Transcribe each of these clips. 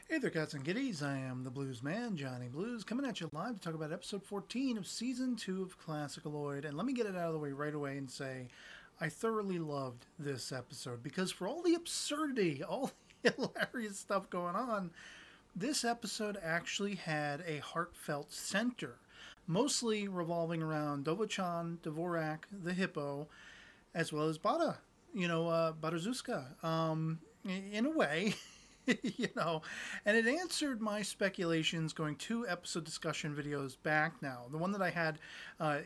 Hey there, cats and kitties. I am the Blues Man, Johnny Blues, coming at you live to talk about episode 14 of season 2 of ClassicaLoid. And let me get it out of the way right away and say I thoroughly loved this episode because for all the absurdity, all the hilarious stuff going on, this episode actually had a heartfelt center, mostly revolving around Dovo-chan, Dvorak, the hippo, as well as Bada, Barazuska. In a way, and it answered my speculations going 2 episode discussion videos back now. The one that I had,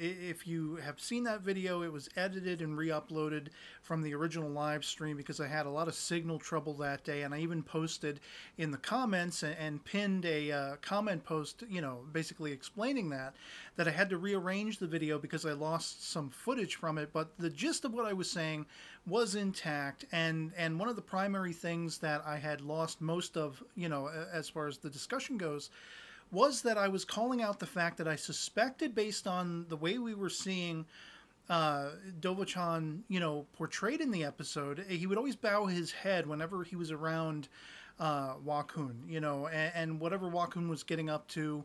if you have seen that video, it was edited and re-uploaded from the original live stream because I had a lot of signal trouble that day, and I even posted in the comments and pinned a comment post, basically explaining that I had to rearrange the video because I lost some footage from it, but the gist of what I was saying was intact, and one of the primary things that I had lost most of, as far as the discussion goes, was that I was calling out the fact that I suspected, based on the way we were seeing Dovo-chan, portrayed in the episode, he would always bow his head whenever he was around Wakun, and whatever Wakun was getting up to,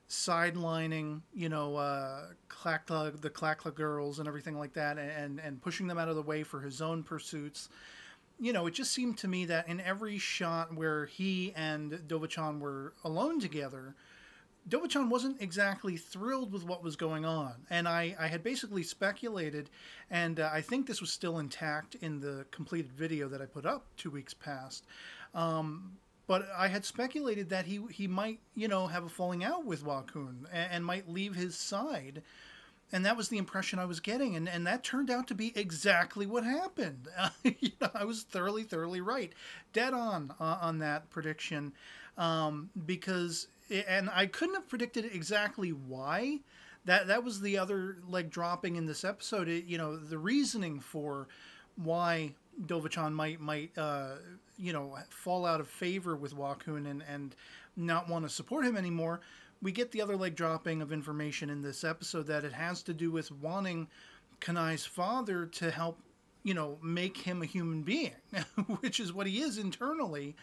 sidelining, the Clackla girls and everything like that, and pushing them out of the way for his own pursuits. It just seemed to me that in every shot where he and Dovo-chan were alone together, Dovo-chan wasn't exactly thrilled with what was going on. And I had basically speculated, and I think this was still intact in the completed video that I put up 2 weeks past, but I had speculated that he might, have a falling out with Wakun and might leave his side. And that was the impression I was getting. And that turned out to be exactly what happened. I was thoroughly right. Dead on that prediction. And I couldn't have predicted exactly why. That was the other leg dropping in this episode. The reasoning for why Dovo-chan might fall out of favor with Wakun and not want to support him anymore. We get the other leg dropping of information in this episode that it has to do with wanting Kanai's father to help, make him a human being, which is what he is internally.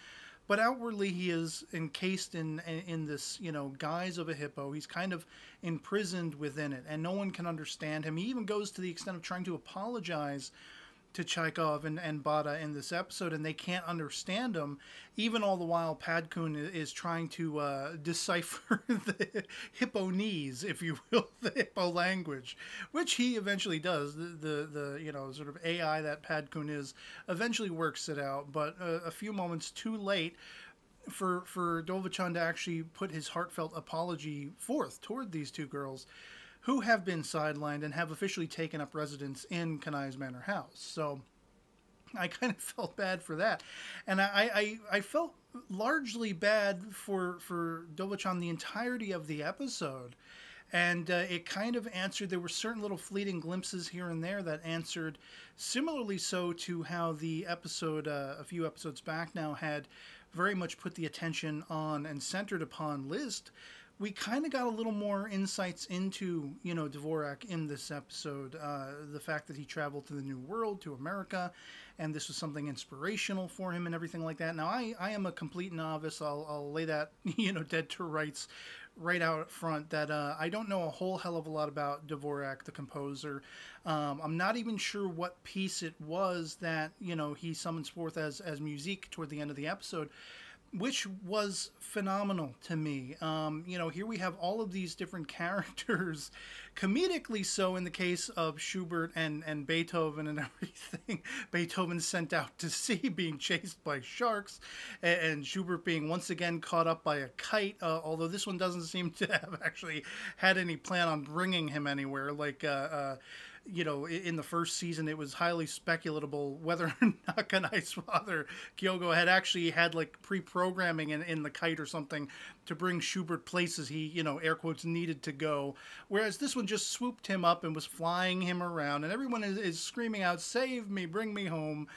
But outwardly, he is encased in this, guise of a hippo. He's kind of imprisoned within it, and no one can understand him. He even goes to the extent of trying to apologize to Chekhov and Bada in this episode, and they can't understand him. Even all the while, Pad-kun is trying to decipher the hipponese, if you will, the hippo language, which he eventually does. The sort of AI that Pad-kun is eventually works it out, but a few moments too late for Dovo-chan to actually put his heartfelt apology forth toward these 2 girls who have been sidelined and have officially taken up residence in Kanai's manor house. So I kind of felt bad for that. And I felt largely bad for Dovo-chan the entirety of the episode. And it kind of answered, there were certain little fleeting glimpses here and there that answered similarly so to how the episode, a few episodes back now, had very much put the attention on and centered upon List. We kind of got a little more insights into, Dvorak in this episode. The fact that he traveled to the New World, to America, and this was something inspirational for him and everything like that. Now, I am a complete novice. I'll lay that, dead to rights right out front, that I don't know a whole hell of a lot about Dvorak, the composer. I'm not even sure what piece it was that, he summons forth as musique toward the end of the episode, which was phenomenal to me. Here we have all of these different characters, comedically so in the case of Schubert and Beethoven and everything. Beethoven sent out to sea, being chased by sharks, and Schubert being once again caught up by a kite, although this one doesn't seem to have actually had any plan on bringing him anywhere. Like, in the first season, it was highly speculable whether or not Kanai's father, Kyogo, had actually had like pre-programming in the kite or something to bring Schubert places he, air quotes, needed to go. Whereas this one just swooped him up and was flying him around, and everyone is screaming out, "Save me, bring me home."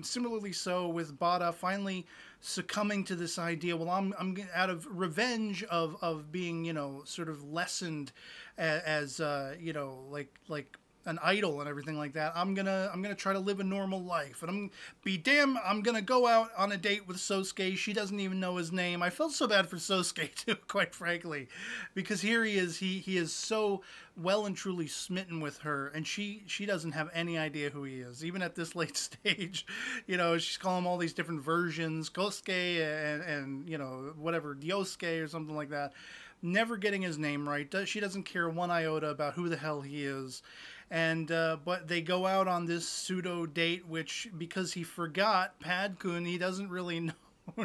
Similarly so with Bada finally succumbing to this idea, well, I'm out of revenge of being, sort of lessened as like an idol and everything like that. I'm gonna try to live a normal life, and I'm gonna go out on a date with Sosuke. She doesn't even know his name. I felt so bad for Sosuke too, quite frankly, because here he is so well and truly smitten with her, and she doesn't have any idea who he is, even at this late stage. You know, she's calling him all these different versions, Kosuke and you know, whatever, Diosuke or something like that. Never getting his name right. She doesn't care one iota about who the hell he is. And but they go out on this pseudo date, which, because he forgot Pad-kun, he doesn't really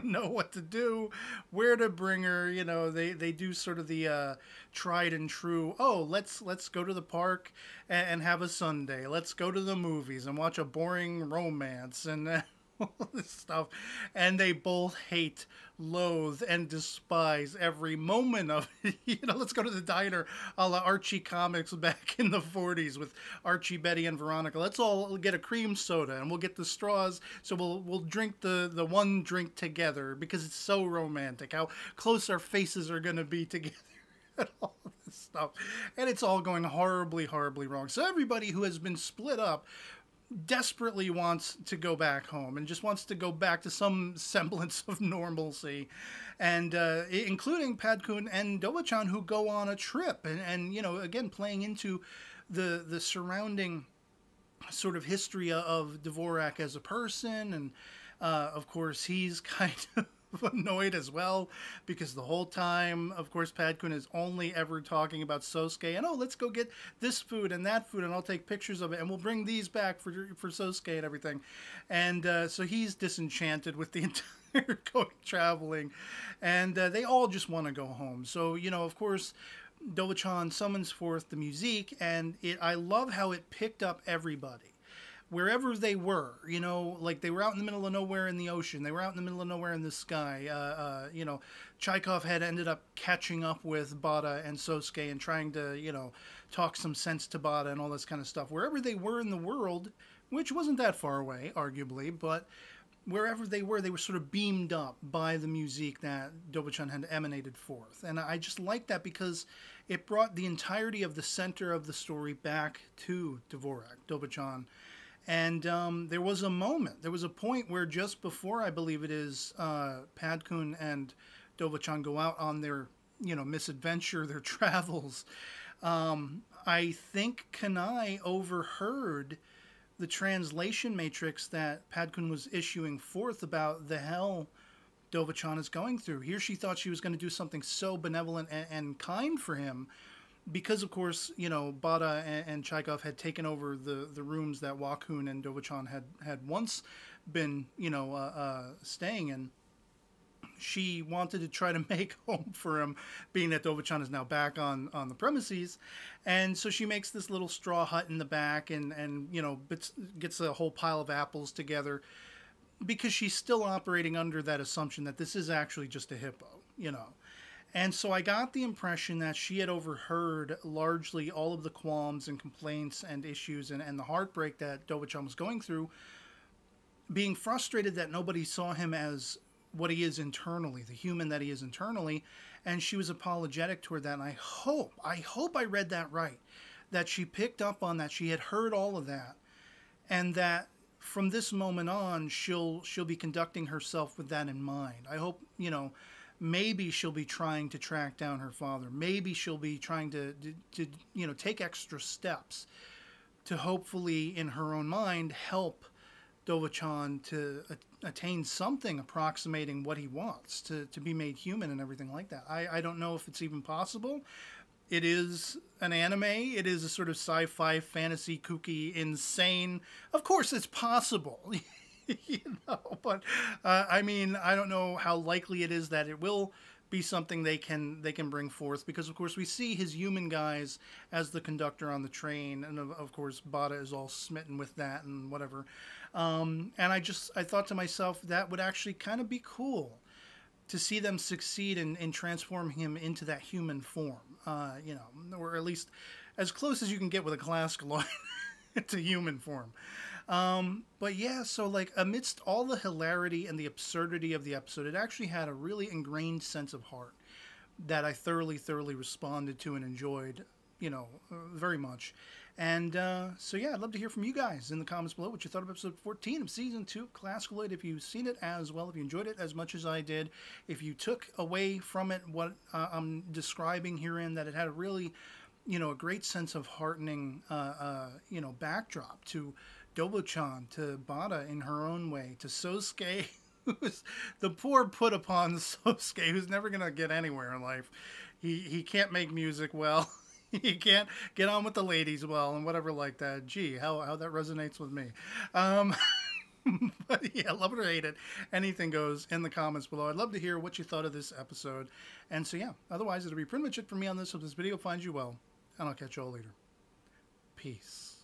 know what to do, where to bring her. You know, they do sort of the tried and true, oh, let's go to the park and have a sundae. Let's go to the movies and watch a boring romance and all this stuff. And they both hate, loathe, and despise every moment of it. You know, let's go to the diner a la Archie comics back in the 40s with Archie, Betty, and Veronica. Let's all get a cream soda, and we'll get the straws, so we'll drink the one drink together, because it's so romantic how close our faces are going to be together. And all this stuff. And it's all going horribly, horribly wrong. So everybody who has been split up desperately wants to go back home and just wants to go back to some semblance of normalcy, and including Pad-kun and Dovo-chan, who go on a trip, and you know, again, playing into the surrounding sort of history of Dvorak as a person. And of course he's kind of annoyed as well, because the whole time, of course, Pad-kun is only ever talking about Sosuke, and oh, let's go get this food and that food, and I'll take pictures of it, and we'll bring these back for Sosuke and everything. And so he's disenchanted with the entire traveling, and they all just want to go home. So, you know, of course, Dovo-chan summons forth the musique, and I love how it picked up everybody. Wherever they were, you know, like they were out in the middle of nowhere in the ocean. They were out in the middle of nowhere in the sky. You know, Chekhov had ended up catching up with Bada and Sosuke and trying to, you know, talk some sense to Bada and all this kind of stuff. Wherever they were in the world, which wasn't that far away, arguably, but wherever they were sort of beamed up by the musique that Dovo-chan had emanated forth. And I just like that, because it brought the entirety of the center of the story back to Dvorak, Dovo-chan. And there was a moment, there was a point where just before, I believe it is, Pad-kun and Dovo-chan go out on their, you know, misadventure, their travels, I think Kanai overheard the translation matrix that Pad-kun was issuing forth about the hell Dovo-chan is going through. Here she thought she was going to do something so benevolent and kind for him, because, of course, you know, Bada and Chekhov had taken over the rooms that Wakun and Dovo-chan had once been, you know, staying in. She wanted to try to make home for him, being that Dovo-chan is now back on the premises. And so she makes this little straw hut in the back and you know, gets a whole pile of apples together, because she's still operating under that assumption that this is actually just a hippo, you know. And so I got the impression that she had overheard largely all of the qualms and complaints and issues and the heartbreak that Dovo-chan was going through, being frustrated that nobody saw him as what he is internally, the human that he is internally, and she was apologetic toward that. And I hope I read that right, that she picked up on that, she had heard all of that, and that from this moment on, she'll be conducting herself with that in mind. I hope, you know, maybe she'll be trying to track down her father. Maybe she'll be trying to you know, take extra steps to hopefully, in her own mind, help Dovo-chan to attain something approximating what he wants, to be made human and everything like that. I don't know if it's even possible. It is an anime. It is a sort of sci-fi, fantasy, kooky, insane. Of course, it's possible. You know, but I mean, I don't know how likely it is that it will be something they can bring forth, because of course we see his human guys as the conductor on the train, and of course Bada is all smitten with that and whatever. And I thought to myself, that would actually kind of be cool to see them succeed in transforming him into that human form, you know, or at least as close as you can get with a ClassicaLoid to human form. But yeah, so like amidst all the hilarity and the absurdity of the episode, it actually had a really ingrained sense of heart that I thoroughly responded to and enjoyed, you know, very much. And so, yeah, I'd love to hear from you guys in the comments below what you thought of episode 14 of season 2 of ClassicaLoid. If you've seen it as well, if you enjoyed it as much as I did, if you took away from it what I'm describing herein, that it had a really, a great sense of heartening, backdrop to Dovo-chan, to Bada in her own way, to Sosuke, who's the poor put upon Sosuke, who's never going to get anywhere in life. He can't make music well. He can't get on with the ladies well and whatever like that. Gee, how that resonates with me. But yeah, love it or hate it, anything goes in the comments below. I'd love to hear what you thought of this episode. And so yeah, otherwise it'll be pretty much it for me on this. Hope this video finds you well, and I'll catch you all later. Peace.